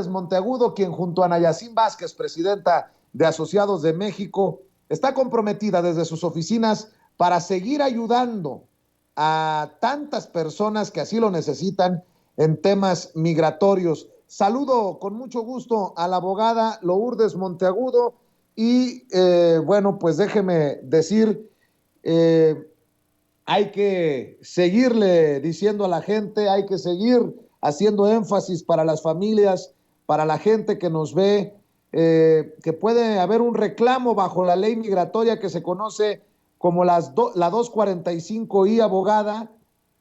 Monteagudo, quien junto a Nayacín Vázquez, presidenta de Asociados de México, está comprometida desde sus oficinas para seguir ayudando a tantas personas que así lo necesitan en temas migratorios. Saludo con mucho gusto a la abogada Lourdes Monteagudo y bueno, pues déjeme decir, eh, hay que seguirle diciendo a la gente, hay que seguir haciendo énfasis para las familias, para la gente que nos ve, que puede haber un reclamo bajo la ley migratoria que se conoce como la 245I, abogada,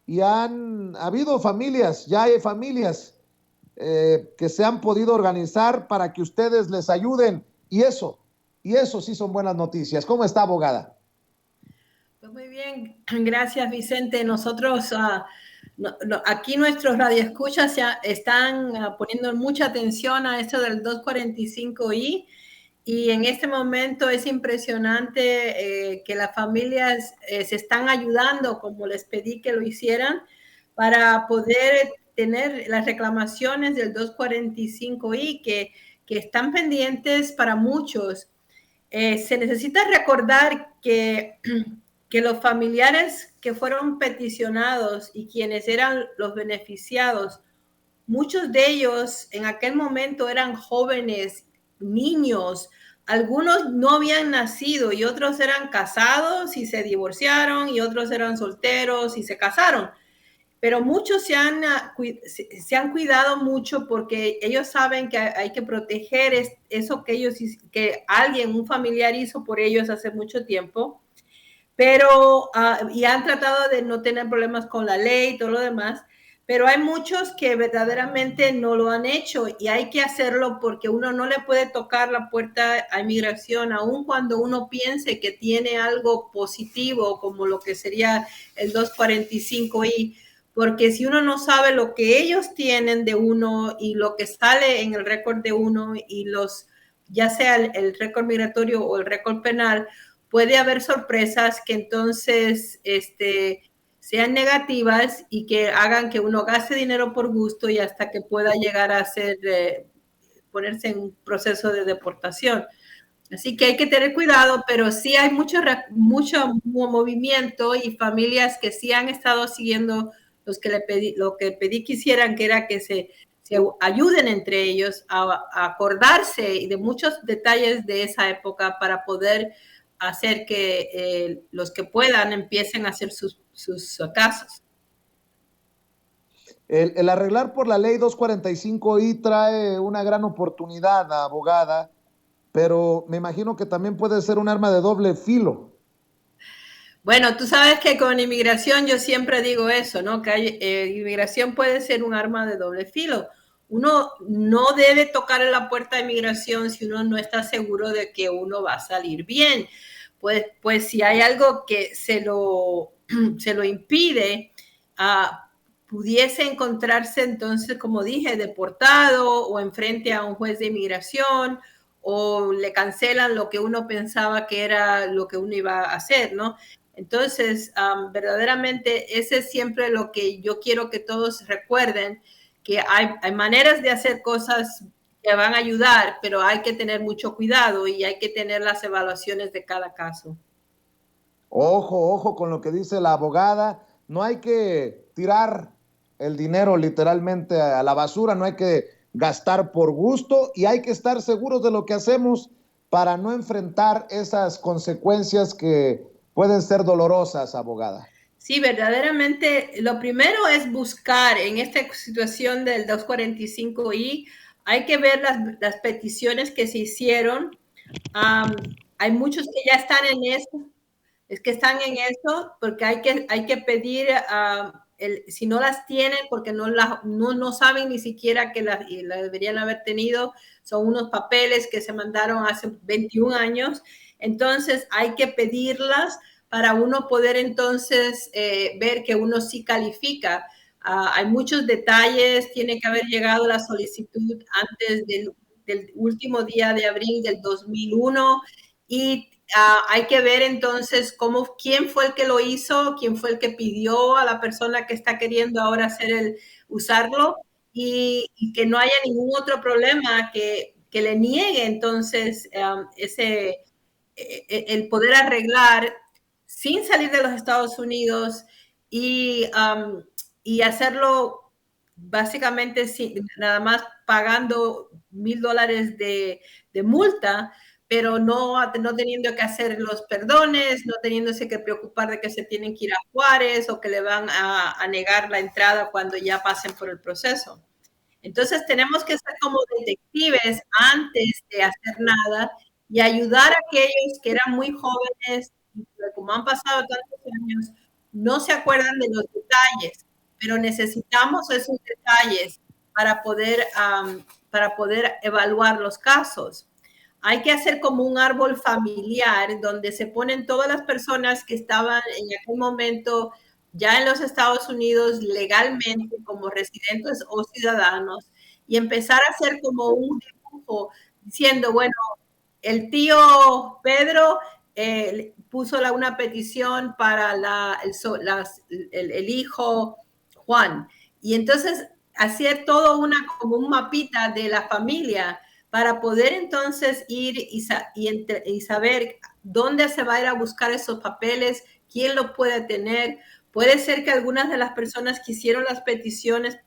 y han habido familias, ya hay familias que se han podido organizar para que ustedes les ayuden, y eso sí son buenas noticias. ¿Cómo está, abogada? Pues muy bien, gracias Vicente. Nosotros aquí nuestros radioescuchas ya están poniendo mucha atención a esto del 245I y en este momento es impresionante que las familias se están ayudando, como les pedí que lo hicieran, para poder tener las reclamaciones del 245I que están pendientes para muchos. Se necesita recordar que los familiares que fueron peticionados y quienes eran los beneficiados, muchos de ellos en aquel momento eran jóvenes, niños, algunos no habían nacido y otros eran casados y se divorciaron y otros eran solteros y se casaron. Pero muchos se han cuidado mucho porque ellos saben que hay que proteger eso que alguien, un familiar hizo por ellos hace mucho tiempo, pero y han tratado de no tener problemas con la ley y todo lo demás, pero hay muchos que verdaderamente no lo han hecho y hay que hacerlo porque uno no le puede tocar la puerta a inmigración, aun cuando uno piense que tiene algo positivo como lo que sería el 245I, porque si uno no sabe lo que ellos tienen de uno y lo que sale en el récord de uno y ya sea el récord migratorio o el récord penal, puede haber sorpresas que entonces sean negativas y que hagan que uno gaste dinero por gusto y hasta que pueda llegar a ponerse en un proceso de deportación. Así que hay que tener cuidado, pero sí hay mucho movimiento y familias que sí han estado siguiendo lo que pedí que hicieran, que era que se ayuden entre ellos a acordarse de muchos detalles de esa época para poder hacer que los que puedan empiecen a hacer sus casos. El arreglar por la ley 245I trae una gran oportunidad, abogada, pero me imagino que también puede ser un arma de doble filo. Bueno, tú sabes que con inmigración yo siempre digo eso, ¿no? Que inmigración puede ser un arma de doble filo. Uno no debe tocar en la puerta de inmigración si uno no está seguro de que uno va a salir bien. Pues si hay algo que se lo impide, pudiese encontrarse entonces, como dije, deportado o enfrente a un juez de inmigración o le cancelan lo que uno pensaba que era lo que uno iba a hacer, ¿no? Entonces, verdaderamente, ese es siempre lo que yo quiero que todos recuerden, que hay maneras de hacer cosas que van a ayudar, pero hay que tener mucho cuidado y hay que tener las evaluaciones de cada caso. Ojo, ojo con lo que dice la abogada. No hay que tirar el dinero literalmente a la basura, no hay que gastar por gusto y hay que estar seguros de lo que hacemos para no enfrentar esas consecuencias que pueden ser dolorosas, abogada. Sí, verdaderamente, lo primero es buscar en esta situación del 245I, hay que ver las peticiones que se hicieron. Hay muchos que ya están en eso, es que están en eso, porque hay que pedir, si no las tienen, porque no saben ni siquiera que la deberían haber tenido, son unos papeles que se mandaron hace 21 años, entonces hay que pedirlas para uno poder entonces ver que uno sí califica. Hay muchos detalles, tiene que haber llegado la solicitud antes del último día de abril del 2001 y hay que ver entonces quién fue el que lo hizo, quién fue el que pidió a la persona que está queriendo ahora usarlo y que no haya ningún otro problema que le niegue entonces el poder arreglar sin salir de los Estados Unidos y hacerlo básicamente nada más pagando $1,000 de multa, pero no teniendo que hacer los perdones, no teniéndose que preocupar de que se tienen que ir a Juárez o que le van a negar la entrada cuando ya pasen por el proceso. Entonces tenemos que ser como detectives antes de hacer nada y ayudar a aquellos que eran muy jóvenes, y como han pasado tantos años, no se acuerdan de los detalles, pero necesitamos esos detalles para poder evaluar los casos. Hay que hacer como un árbol familiar donde se ponen todas las personas que estaban en aquel momento ya en los Estados Unidos legalmente como residentes o ciudadanos y empezar a hacer como un dibujo diciendo, bueno, el tío Pedro puso una petición para el hijo Juan. Y entonces hacer todo como un mapita de la familia para poder entonces ir y saber dónde se va a ir a buscar esos papeles, quién los puede tener. Puede ser que algunas de las personas que hicieron las peticiones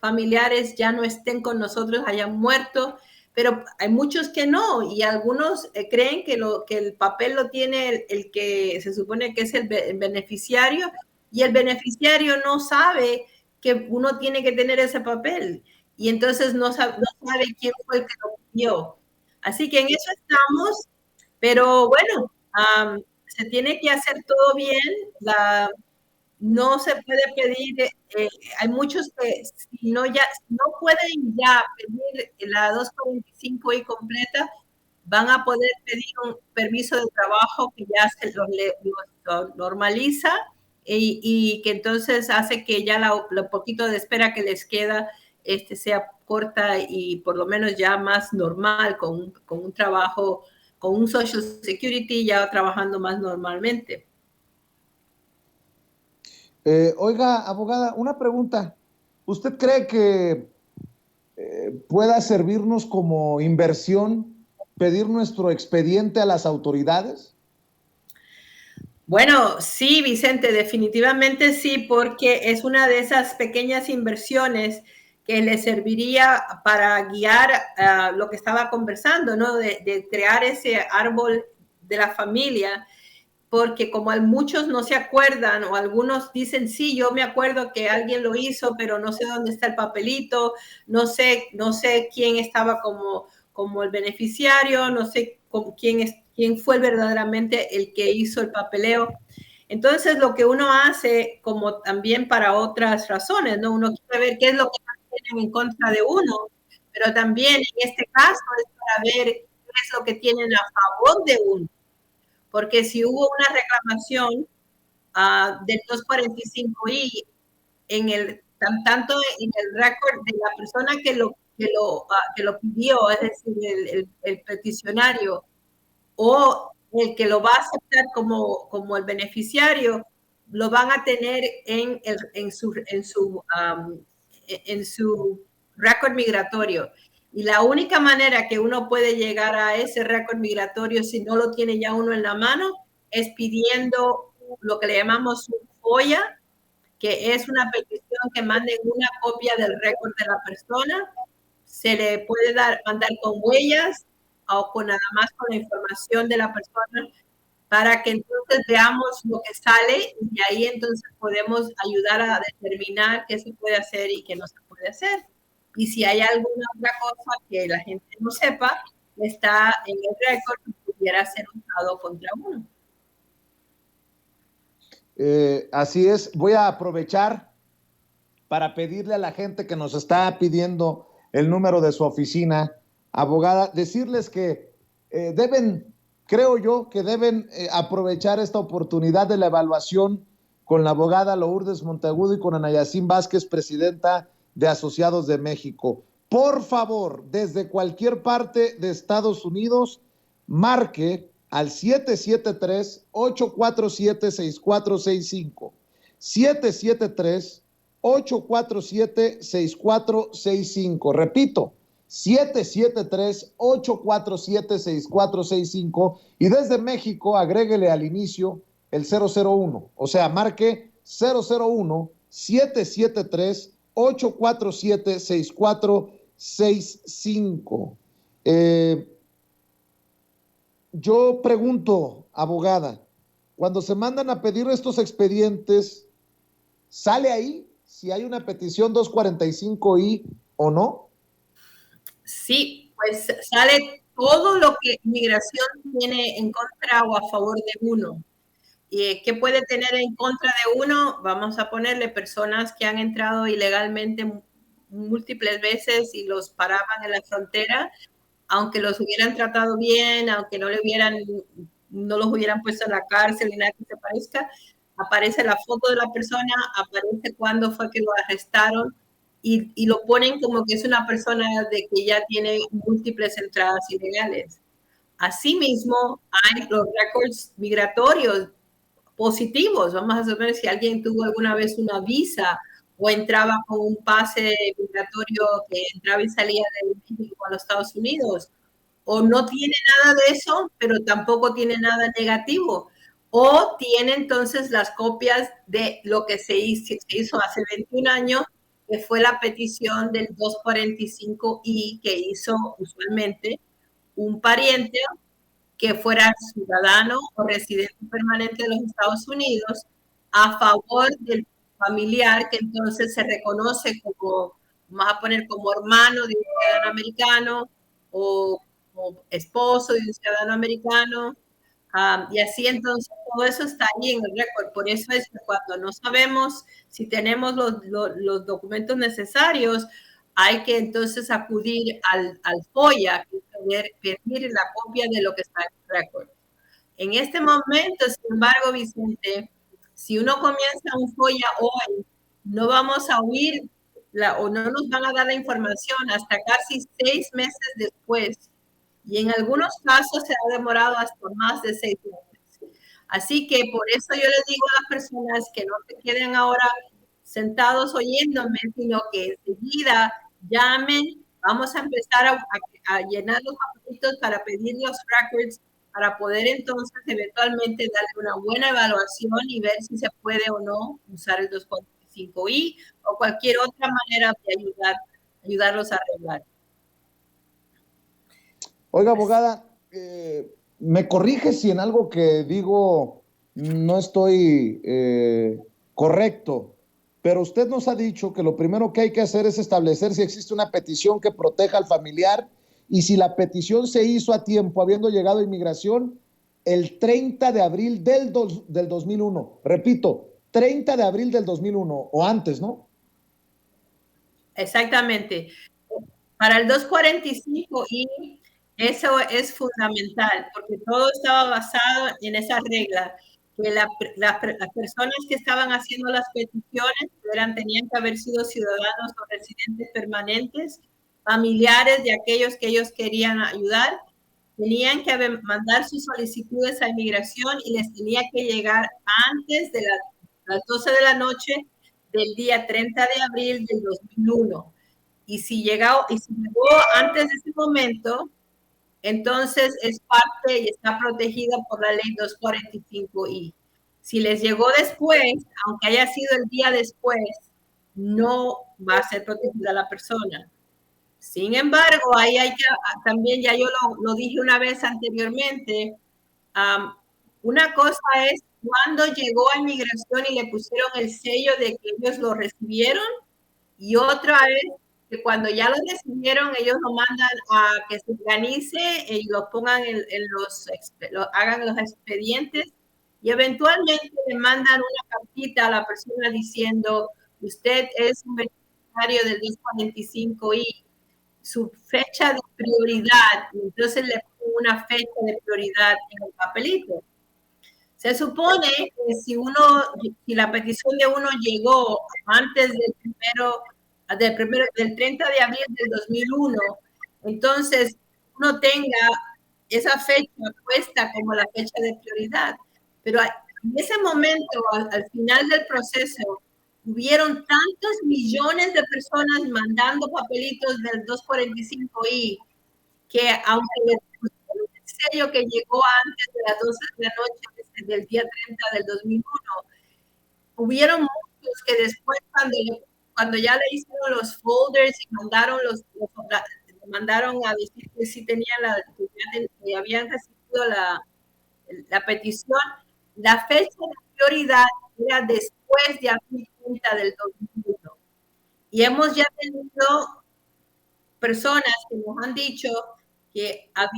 familiares ya no estén con nosotros, hayan muerto, pero hay muchos que no, y algunos creen que el papel lo tiene el que se supone que es el beneficiario, y el beneficiario no sabe que uno tiene que tener ese papel, y entonces no sabe quién fue el que lo pidió. Así que en eso estamos, pero bueno, se tiene que hacer todo bien. No se puede pedir, hay muchos que si no pueden ya pedir la 245 completa, van a poder pedir un permiso de trabajo que ya lo normaliza y que entonces hace que ya lo poquito de espera que les queda sea corta y por lo menos ya más normal con un trabajo, con un Social Security ya trabajando más normalmente. Oiga, abogada, una pregunta. ¿Usted cree que pueda servirnos como inversión pedir nuestro expediente a las autoridades? Bueno, sí, Vicente, definitivamente sí, porque es una de esas pequeñas inversiones que le serviría para guiar lo que estaba conversando, ¿no? De crear ese árbol de la familia, porque como muchos no se acuerdan o algunos dicen, sí, yo me acuerdo que alguien lo hizo, pero no sé dónde está el papelito, no sé quién estaba como el beneficiario, no sé quién fue verdaderamente el que hizo el papeleo. Entonces, lo que uno hace, como también para otras razones, ¿no? Uno quiere ver qué es lo que tienen en contra de uno, pero también en este caso es para ver qué es lo que tienen a favor de uno. Porque si hubo una reclamación del 245i tanto en el récord de la persona que lo pidió, es decir, el peticionario, o el que lo va a aceptar como el beneficiario, lo van a tener en su récord migratorio. Y la única manera que uno puede llegar a ese récord migratorio, si no lo tiene ya uno en la mano, es pidiendo lo que le llamamos un FOIA, que es una petición que manden una copia del récord de la persona. Se le puede mandar con huellas o con nada más con la información de la persona para que entonces veamos lo que sale y ahí entonces podemos ayudar a determinar qué se puede hacer y qué no se puede hacer. Y si hay alguna otra cosa que la gente no sepa, está en el récord y pudiera ser usado contra uno. Así es, voy a aprovechar para pedirle a la gente que nos está pidiendo el número de su oficina, abogada, decirles que creo yo que deben aprovechar esta oportunidad de la evaluación con la abogada Lourdes Monteagudo y con Ana Yacine Vázquez, presidenta de Asociados de México. Por favor, desde cualquier parte de Estados Unidos, marque al 773-847-6465. 773 773-847-6465. Repito, 773-847-6465. Y desde México, agréguele al inicio el 001. O sea, marque 001-773-847-6465. Yo pregunto, abogada, cuando se mandan a pedir estos expedientes, ¿sale ahí si hay una petición 245I o no? Sí, pues sale todo lo que migración tiene en contra o a favor de uno. ¿Y qué puede tener en contra de uno? Vamos a ponerle personas que han entrado ilegalmente múltiples veces y los paraban en la frontera, aunque los hubieran tratado bien, aunque no los hubieran puesto en la cárcel ni nada que se parezca, aparece la foto de la persona, aparece cuándo fue que lo arrestaron y lo ponen como que es una persona de que ya tiene múltiples entradas ilegales. Asimismo, hay los récords migratorios positivos. Vamos a saber si alguien tuvo alguna vez una visa o entraba con un pase migratorio que entraba y salía de México a los Estados Unidos, o no tiene nada de eso, pero tampoco tiene nada negativo, o tiene entonces las copias de lo que se hizo hace 21 años, que fue la petición del 245I que hizo usualmente un pariente que fuera ciudadano o residente permanente de los Estados Unidos a favor del familiar que entonces se reconoce como, vamos a poner como hermano de un ciudadano americano o esposo de un ciudadano americano. Y así entonces todo eso está ahí en el récord. Por eso es que cuando no sabemos si tenemos los documentos necesarios, hay que entonces acudir al FOIA, pedir la copia de lo que está en el récord. En este momento, sin embargo, Vicente, si uno comienza un FOIA hoy, no vamos a oír o no nos van a dar la información hasta casi 6 meses después. Y en algunos casos se ha demorado hasta más de 6 meses. Así que por eso yo les digo a las personas que no se queden ahora sentados oyéndome, sino que enseguida llamen, vamos a empezar a llenar los papelitos para pedir los records, para poder entonces eventualmente darle una buena evaluación y ver si se puede o no usar el 245I o cualquier otra manera de ayudarlos a arreglar. Oiga, abogada, me corrige si en algo que digo no estoy correcto, pero usted nos ha dicho que lo primero que hay que hacer es establecer si existe una petición que proteja al familiar y si la petición se hizo a tiempo, habiendo llegado a inmigración el 30 de abril del 2001. Repito, 30 de abril del 2001 o antes, ¿no? Exactamente. Para el 245I, eso es fundamental, porque todo estaba basado en esa regla, que las personas que estaban haciendo las peticiones tenían que haber sido ciudadanos o residentes permanentes, familiares de aquellos que ellos querían ayudar, tenían que mandar sus solicitudes a inmigración y les tenía que llegar antes de las 12 de la noche del día 30 de abril del 2001. Y si llegó antes de ese momento, entonces es parte y está protegida por la ley 245I. Si les llegó después, aunque haya sido el día después, no va a ser protegida la persona. Sin embargo, ahí hay que, también ya yo lo dije una vez anteriormente, una cosa es cuando llegó a inmigración y le pusieron el sello de que ellos lo recibieron, y otra es que cuando ya lo recibieron, ellos lo mandan a que se organice y lo pongan hagan los expedientes y eventualmente le mandan una cartita a la persona diciendo, usted es un beneficiario del 245I, su fecha de prioridad, entonces le pongo una fecha de prioridad en el papelito. Se supone que si la petición de uno llegó antes del 30 de abril del 2001, entonces uno tenga esa fecha puesta como la fecha de prioridad. Pero en ese momento, al final del proceso, hubieron tantos millones de personas mandando papelitos del 245i que aunque el sello que llegó antes de las 12 de la noche del día 30 del 2001, hubieron muchos que después cuando ya le hicieron los folders y mandaron a decir que sí tenían que habían recibido la petición, la fecha de prioridad era después de abril 30 del 2001. Y hemos ya tenido personas que nos han dicho que han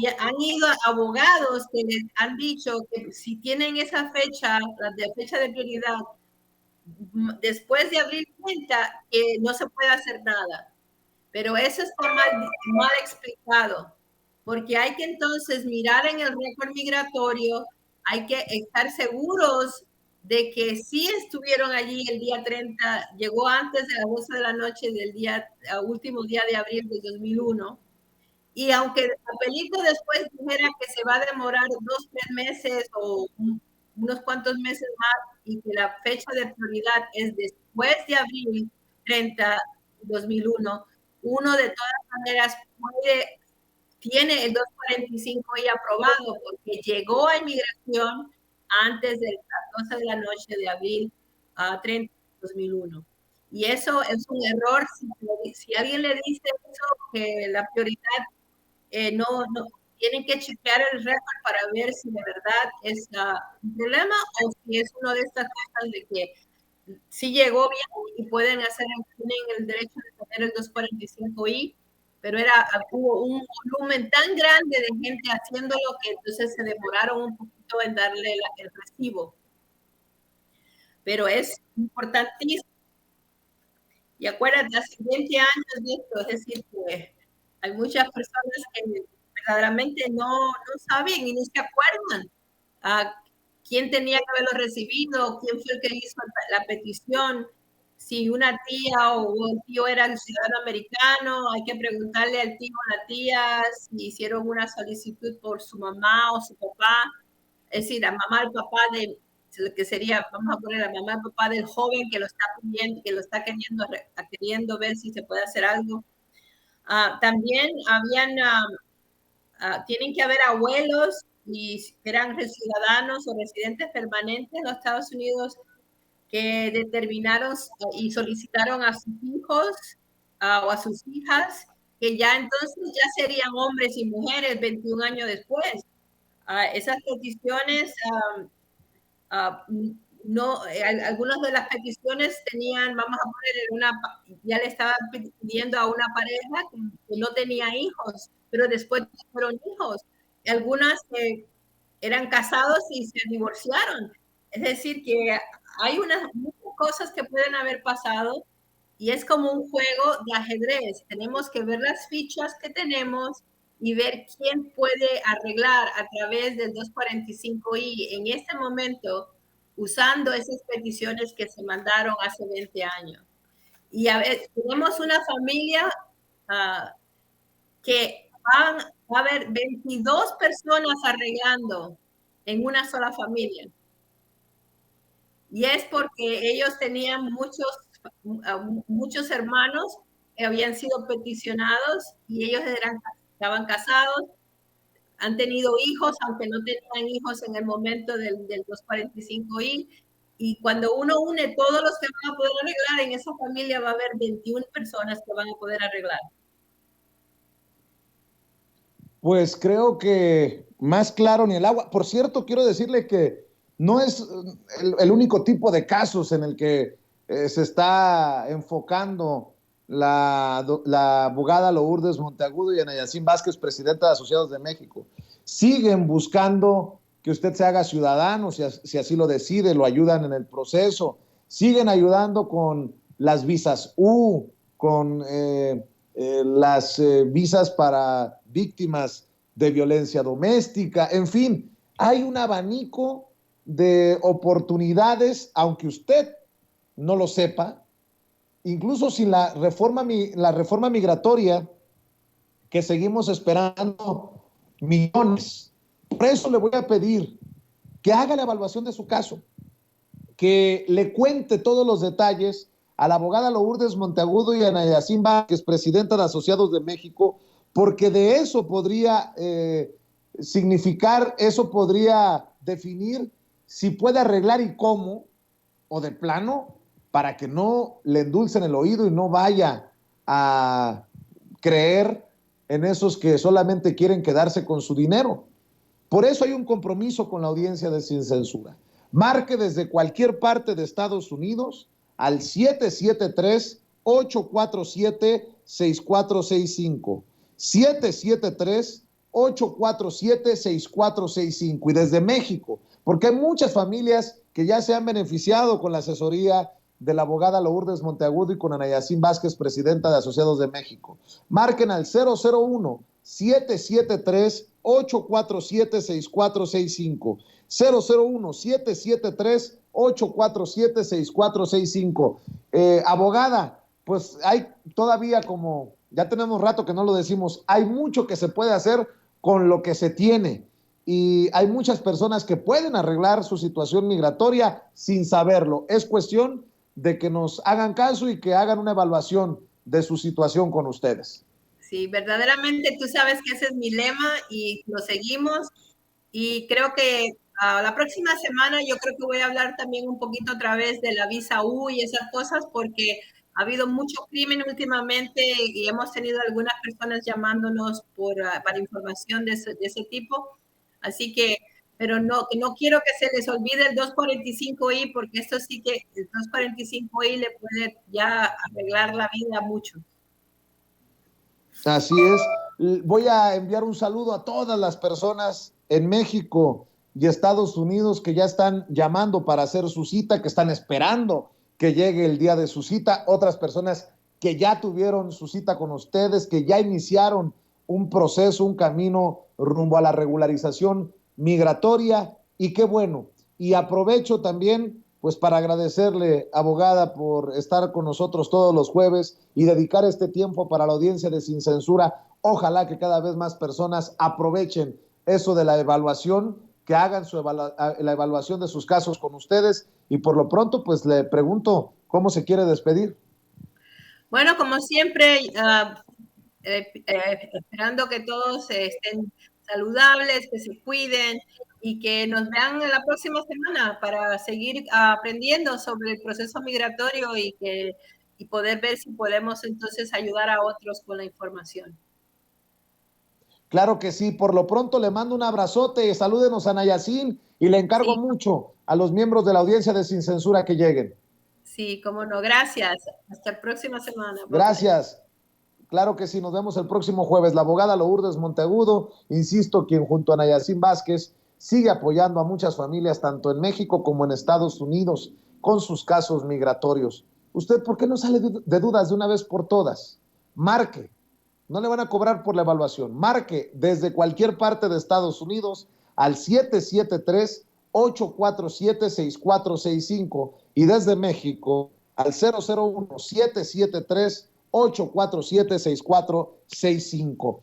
ido abogados que les han dicho que si tienen esa fecha, la fecha de prioridad, después de abril 30, que no se puede hacer nada. Pero eso está mal explicado, porque hay que entonces mirar en el récord migratorio, hay que estar seguros de que sí estuvieron allí el día 30, llegó antes de las 12 de la noche del último día de abril de 2001. Y aunque el papelito después dijera que se va a demorar 2, 3 meses o unos cuantos meses más y que la fecha de prioridad es después de abril 30, 2001, uno de todas maneras tiene el 245 ya aprobado porque llegó a inmigración antes de las 12 de la noche de abril 30, 2001. Y eso es un error. Si alguien le dice eso, que la prioridad no, tienen que chequear el récord para ver si de verdad es un problema o si es una de estas cosas de que sí llegó bien y pueden tienen el derecho de tener el 245i, pero hubo un volumen tan grande de gente haciéndolo que entonces se demoraron un poquito en darle el recibo. Pero es importantísimo. Y acuérdate, hace 20 años de esto, es decir, que hay muchas personas que verdaderamente no saben y no se acuerdan quién tenía que haberlo recibido, quién fue el que hizo la petición, si una tía o un tío era el ciudadano americano, hay que preguntarle al tío o la tía si hicieron una solicitud por su mamá o su papá, es decir, la mamá, el papá de lo que sería, vamos a poner la mamá, el papá del joven que lo está pidiendo, que lo está queriendo ver si se puede hacer algo. También tienen que haber abuelos y eran ciudadanos o residentes permanentes en los Estados Unidos que determinaron y solicitaron a sus hijos o a sus hijas, que ya entonces ya serían hombres y mujeres 21 años después. Esas peticiones, no, algunas de las peticiones tenían, vamos a poner, ya le estaban pidiendo a una pareja que no tenía hijos, pero después fueron hijos. Algunas eran casados y se divorciaron. Es decir, que hay muchas cosas que pueden haber pasado y es como un juego de ajedrez. Tenemos que ver las fichas que tenemos y ver quién puede arreglar a través del 245i en este momento usando esas peticiones que se mandaron hace 20 años. Y a ver, tenemos una familia que va a haber 22 personas arreglando en una sola familia. Y es porque ellos tenían muchos hermanos que habían sido peticionados y ellos estaban casados, han tenido hijos, aunque no tenían hijos en el momento del 245i. Y cuando uno une todos los que van a poder arreglar, en esa familia va a haber 21 personas que van a poder arreglar. Pues creo que más claro ni el agua. Por cierto, quiero decirle que no es el único tipo de casos en el que se está enfocando la abogada Lourdes Monteagudo y Ana Yacine Vázquez, presidenta de Asociados de México. Siguen buscando que usted se haga ciudadano, si así lo decide, lo ayudan en el proceso. Siguen ayudando con las visas U, con las visas para víctimas de violencia doméstica, en fin, hay un abanico de oportunidades, aunque usted no lo sepa, incluso sin la reforma migratoria que seguimos esperando millones. Por eso le voy a pedir que haga la evaluación de su caso, que le cuente todos los detalles a la abogada Lourdes Monteagudo y a Nayacín Vázquez, presidenta de Asociados de México, porque de eso podría significar, eso podría definir si puede arreglar y cómo, o de plano, para que no le endulcen el oído y no vaya a creer en esos que solamente quieren quedarse con su dinero. Por eso hay un compromiso con la audiencia de Sin Censura. Marque desde cualquier parte de Estados Unidos al 773-847-6465. 773-847-6465. Y desde México, porque hay muchas familias que ya se han beneficiado con la asesoría de la abogada Lourdes Monteagudo y con Anayacín Vázquez, presidenta de Asociados de México. Marquen al 001-773-847-6465. 001-773-847-6465. Abogada, pues hay todavía, como ya tenemos rato que no lo decimos, hay mucho que se puede hacer con lo que se tiene. Y hay muchas personas que pueden arreglar su situación migratoria sin saberlo. Es cuestión de que nos hagan caso y que hagan una evaluación de su situación con ustedes. Sí, verdaderamente tú sabes que ese es mi lema y lo seguimos. Y creo que la próxima semana yo creo que voy a hablar también un poquito otra vez de la visa U y esas cosas, porque ha habido mucho crimen últimamente y hemos tenido algunas personas llamándonos para información de ese tipo. Así que, pero no quiero que se les olvide el 245I, porque esto sí que el 245I le puede ya arreglar la vida a muchos. Así es. Voy a enviar un saludo a todas las personas en México y Estados Unidos que ya están llamando para hacer su cita, que están esperando que llegue el día de su cita. Otras personas que ya tuvieron su cita con ustedes, que ya iniciaron un proceso, un camino rumbo a la regularización migratoria. Y qué bueno. Y aprovecho también pues para agradecerle, abogada, por estar con nosotros todos los jueves y dedicar este tiempo para la audiencia de Sin Censura. Ojalá que cada vez más personas aprovechen eso de la evaluación, que hagan la evaluación de sus casos con ustedes. Y por lo pronto, pues le pregunto, ¿cómo se quiere despedir? Bueno, como siempre, esperando que todos estén saludables, que se cuiden y que nos vean en la próxima semana para seguir aprendiendo sobre el proceso migratorio y poder ver si podemos entonces ayudar a otros con la información. Claro que sí, por lo pronto le mando un abrazote, salúdenos a Nayacín y le encargo mucho a los miembros de la audiencia de Sin Censura que lleguen. Sí, cómo no, gracias. Hasta la próxima semana. Gracias. Claro que sí, nos vemos el próximo jueves. La abogada Lourdes Monteagudo, insisto, quien junto a Nayacín Vázquez sigue apoyando a muchas familias, tanto en México como en Estados Unidos, con sus casos migratorios. ¿Usted por qué no sale de dudas de una vez por todas? Marque, no le van a cobrar por la evaluación. Marque desde cualquier parte de Estados Unidos al 773-847-6465 y desde México al 001-773-847-6465.